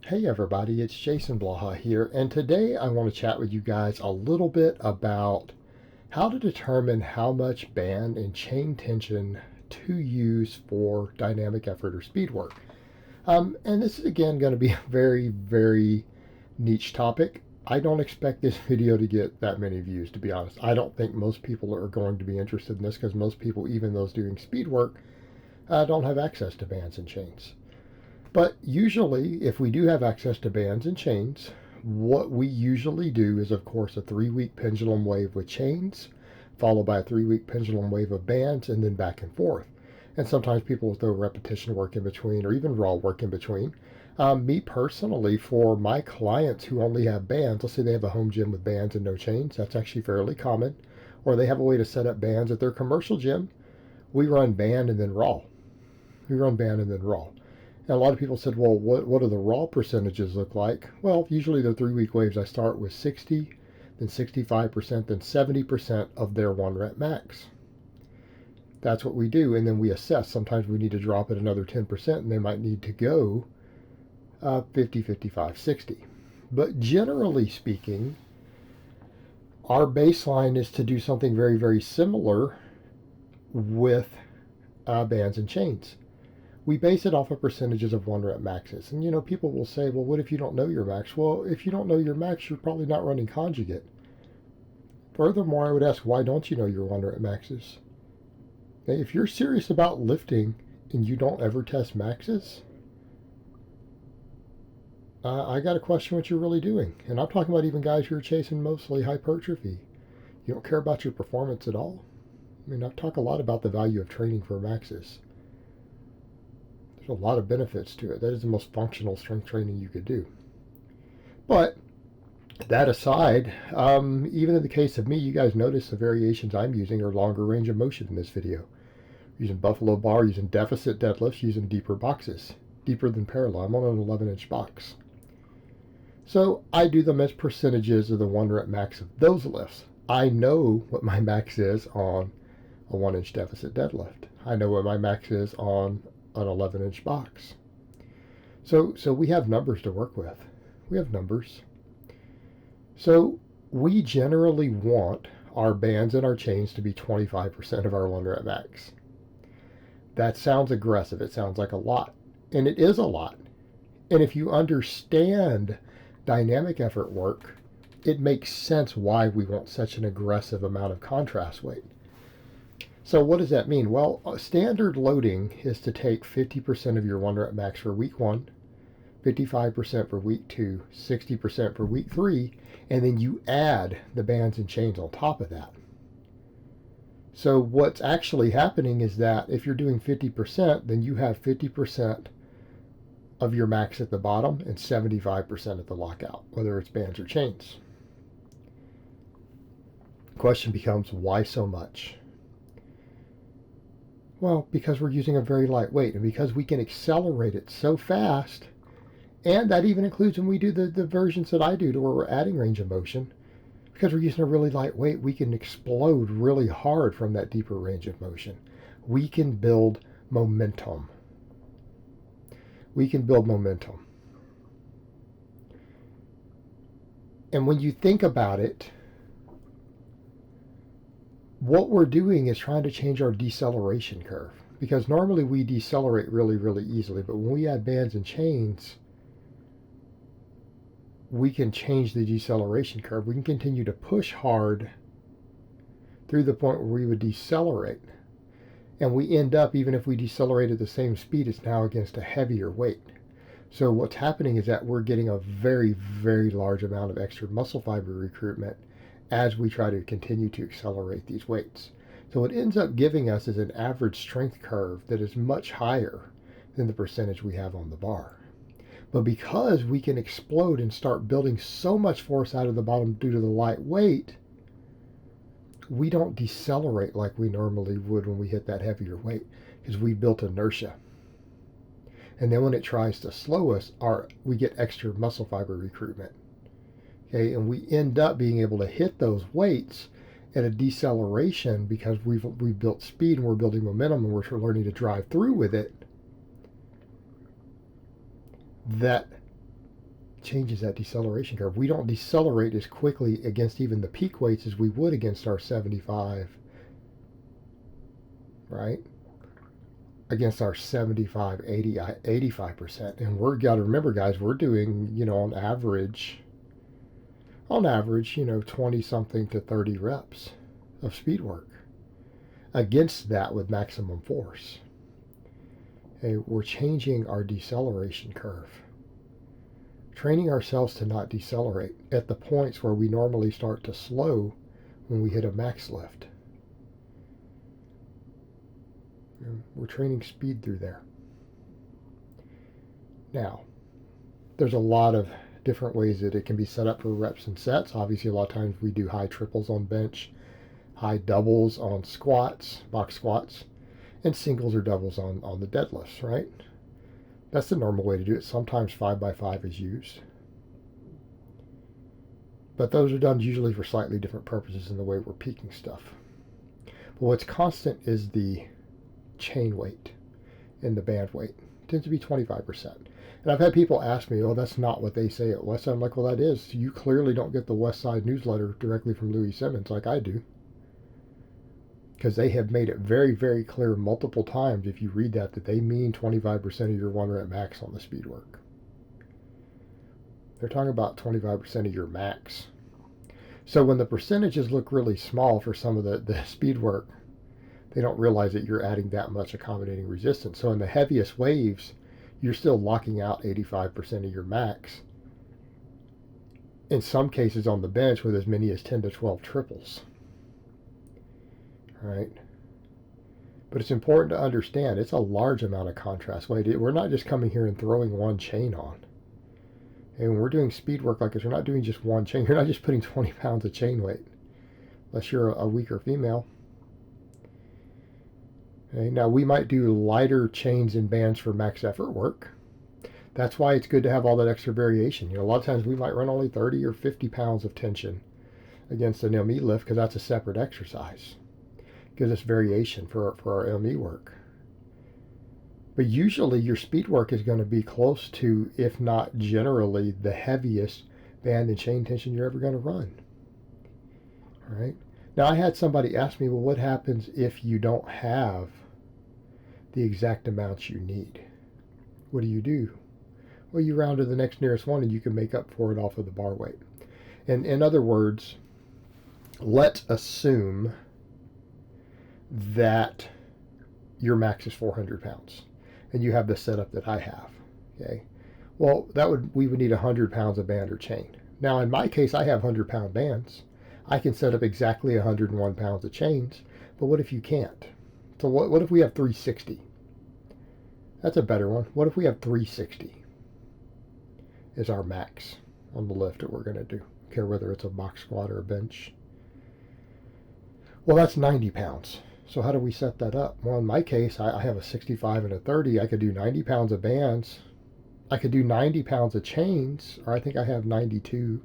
Hey everybody, it's Jason Blaha here, and today I want to chat with you guys a little bit about how to determine how much band and chain tension to use for dynamic effort or speed work. And this is again going to be a very niche topic. I don't expect this video to get that many views, to be honest. I don't think most people are going to be interested in this because most people, even those doing speed work, don't have access to bands and chains. But usually, if we do have access to bands and chains, what we usually do is, of course, a 3 week pendulum wave with chains, followed by a 3 week pendulum wave of bands, and then back and forth. And sometimes people will throw repetition work in between or even raw work in between. Me personally, for my clients who only have bands, let's say they have a home gym with bands and no chains, that's actually fairly common. Or they have a way to set up bands at their commercial gym, we run band and then raw. We run band and then raw. And a lot of people said, well, what do the raw percentages look like? Well, usually the 3 week waves, I start with 60, then 65%, then 70% of their 1 rep max. That's what we do. And then we assess. Sometimes we need to drop it another 10%, and they might need to go 50, 55, 60. But generally speaking, our baseline is to do something very similar with bands and chains. We base it off of percentages of 1 rep maxes. And people will say, well, what if you don't know your max? Well, if you don't know your max, you're probably not running conjugate. Furthermore, I would ask, why don't you know your 1 rep maxes? If you're serious about lifting and you don't ever test maxes, I got to question what you're really doing. And I'm talking about even guys who are chasing mostly hypertrophy. You don't care about your performance at all. I mean, I've talked a lot about the value of training for maxes. There's a lot of benefits to it. That is the most functional strength training you could do. But that aside, even in the case of me, you guys notice the variations I'm using are longer range of motion in this video. Using buffalo bar, using deficit deadlifts, using deeper boxes, deeper than parallel. I'm on an 11-inch box. So I do them as percentages of the 1 rep max of those lifts. I know what my max is on a 1-inch deficit deadlift. I know what my max is on an 11-inch box. So we have numbers to work with. We have numbers. So we generally want our bands and our chains to be 25% of our 1 rep max. That sounds aggressive. It sounds like a lot. And it is a lot. And if you understand dynamic effort work, it makes sense why we want such an aggressive amount of contrast weight. So what does that mean? Well, standard loading is to take 50% of your 1 rep max for week 1, 55% for week 2, 60% for week 3, and then you add the bands and chains on top of that. So what's actually happening is that if you're doing 50%, then you have 50% of your max at the bottom and 75% at the lockout, whether it's bands or chains. The question becomes, why so much? Well, because we're using a very light weight, and because we can accelerate it so fast, and that even includes when we do the versions that I do to where we're adding range of motion, because we're using a really light weight, we can explode really hard from that deeper range of motion. We can build momentum. We can build momentum. And when you think about it, what we're doing is trying to change our deceleration curve, because normally we decelerate really easily, but when we add bands and chains, we can change the deceleration curve. We can continue to push hard through the point where we would decelerate, and we end up, even if we decelerate at the same speed, it's now against a heavier weight. So what's happening is that we're getting a very large amount of extra muscle fiber recruitment as we try to continue to accelerate these weights. So what ends up giving us is an average strength curve that is much higher than the percentage we have on the bar. But because we can explode and start building so much force out of the bottom due to the light weight, we don't decelerate like we normally would when we hit that heavier weight, because we built inertia. And then when it tries to slow us, we get extra muscle fiber recruitment. Okay, and we end up being able to hit those weights at a deceleration because we've built speed and we're building momentum and we're learning to drive through with it. That changes that deceleration curve. We don't decelerate as quickly against even the peak weights as we would against our 75, right? Against our 75, 80, 85%. And we're got to remember, guys, we're doing, on average, 20 something to 30 reps of speed work against that with maximum force. Okay, we're changing our deceleration curve, training ourselves to not decelerate at the points where we normally start to slow when we hit a max lift. We're training speed through there. Now, there's a lot of different ways that it can be set up for reps and sets. Obviously, a lot of times we do high triples on bench, high doubles on squats, box squats, and singles or doubles on the deadlifts, right? That's the normal way to do it. Sometimes 5x5 is used. But those are done usually for slightly different purposes in the way we're peaking stuff. But what's constant is the chain weight and the band weight. It tends to be 25%. And I've had people ask me, oh, that's not what they say at Westside. I'm like, well, that is. You clearly don't get the Westside newsletter directly from Louis Simmons like I do. Because they have made it very, very clear multiple times, if you read that they mean 25% of your 1 rep max on the speed work. They're talking about 25% of your max. So when the percentages look really small for some of the speed work, they don't realize that you're adding that much accommodating resistance. So in the heaviest waves, you're still locking out 85% of your max. In some cases on the bench with as many as 10 to 12 triples. Right? But it's important to understand it's a large amount of contrast weight. We're not just coming here and throwing one chain on. And when we're doing speed work like this, we're not doing just one chain. You're not just putting 20 pounds of chain weight, unless you're a weaker female. Okay, now we might do lighter chains and bands for max effort work. That's why it's good to have all that extra variation. A lot of times we might run only 30 or 50 pounds of tension against an ME lift because that's a separate exercise. Gives us variation for our ME work. But usually your speed work is going to be close to, if not generally, the heaviest band and chain tension you're ever going to run. All right. Now I had somebody ask me, well, what happens if you don't have the exact amounts you need? What do? Well, you round to the next nearest one and you can make up for it off of the bar weight. And in other words, let's assume that your max is 400 pounds and you have the setup that I have. Okay. Well, we would need 100 pounds of band or chain. Now, in my case, I have 100-pound bands. I can set up exactly 101 pounds of chains, but what if you can't? So what if we have 360? That's a better one. What if we have 360 is our max on the lift that we're going to do? Care whether it's a box squat or a bench. Well, that's 90 pounds. So how do we set that up? Well, in my case, I have a 65 and a 30. I could do 90 pounds of bands. I could do 90 pounds of chains, or I think I have 92.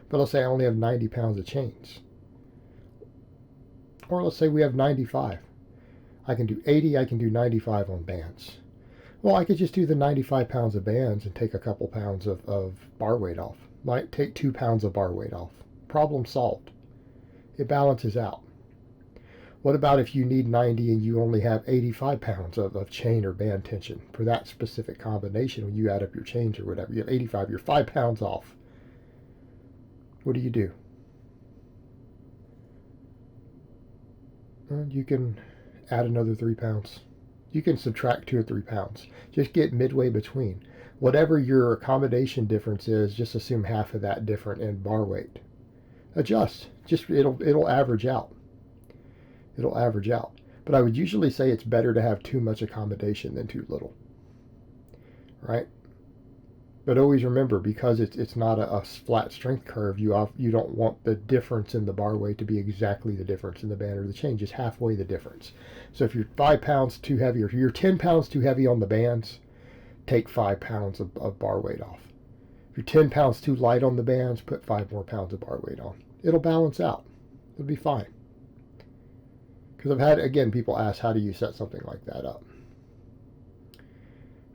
But let's say I only have 90 pounds of chains. Or let's say we have 95. I can do 80, I can do 95 on bands. Well, I could just do the 95 pounds of bands and take a couple pounds of bar weight off. Might take 2 pounds of bar weight off. Problem solved. It balances out. What about if you need 90 and you only have 85 pounds of chain or band tension for that specific combination? When you add up your chains or whatever, you have 85, you're 5 pounds off. What do? Well, you can add another 3 pounds. You can subtract 2 or 3 pounds. Just get midway between. Whatever your accommodation difference is, just assume half of that different in bar weight. Adjust. Just it'll average out. It'll average out. But I would usually say it's better to have too much accommodation than too little. Right? But always remember, because it's not a flat strength curve, you don't want the difference in the bar weight to be exactly the difference in the band or the chain, just halfway the difference. So if you're 5 pounds too heavy, or if you're 10 pounds too heavy on the bands, take 5 pounds of bar weight off. If you're 10 pounds too light on the bands, put 5 more pounds of bar weight on. It'll balance out. It'll be fine. Because I've had, again, people ask, how do you set something like that up?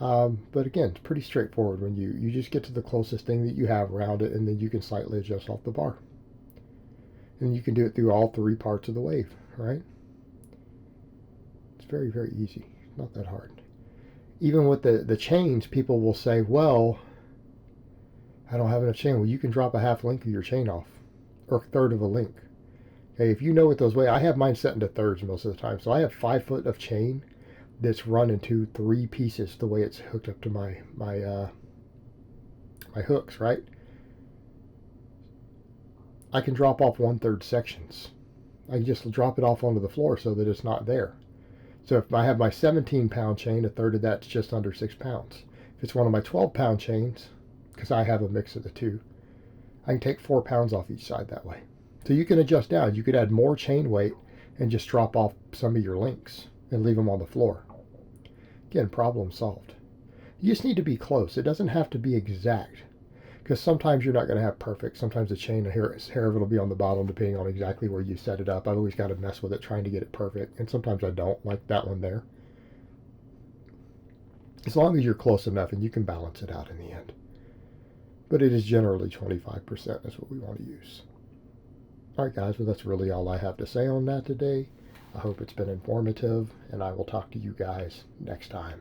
But again, it's pretty straightforward when you just get to the closest thing that you have around it, and then you can slightly adjust off the bar. And you can do it through all three parts of the wave, right? It's very, very easy. Not that hard. Even with the chains, people will say, well, I don't have enough chain. Well, you can drop a half link of your chain off, or a third of a link. Okay, if you know what those weigh, I have mine set into thirds most of the time. So I have 5 foot of chain that's run into 3 pieces the way it's hooked up to my hooks, right? I can drop off 1/3 sections. I can just drop it off onto the floor so that it's not there. So if I have my 17-pound chain, a third of that's just under 6 pounds. If it's one of my 12-pound chains, because I have a mix of the two, I can take 4 pounds off each side that way. So you can adjust down. You could add more chain weight and just drop off some of your links and leave them on the floor. Again, problem solved. You just need to be close. It doesn't have to be exact, because sometimes you're not going to have perfect. Sometimes the chain, hair of it will be on the bottom depending on exactly where you set it up. I've always got to mess with it trying to get it perfect, and sometimes I don't, like that one there. As long as you're close enough and you can balance it out in the end. But it is generally 25%. That's what we want to use. All right, guys, well, that's really all I have to say on that today. I hope it's been informative, and I will talk to you guys next time.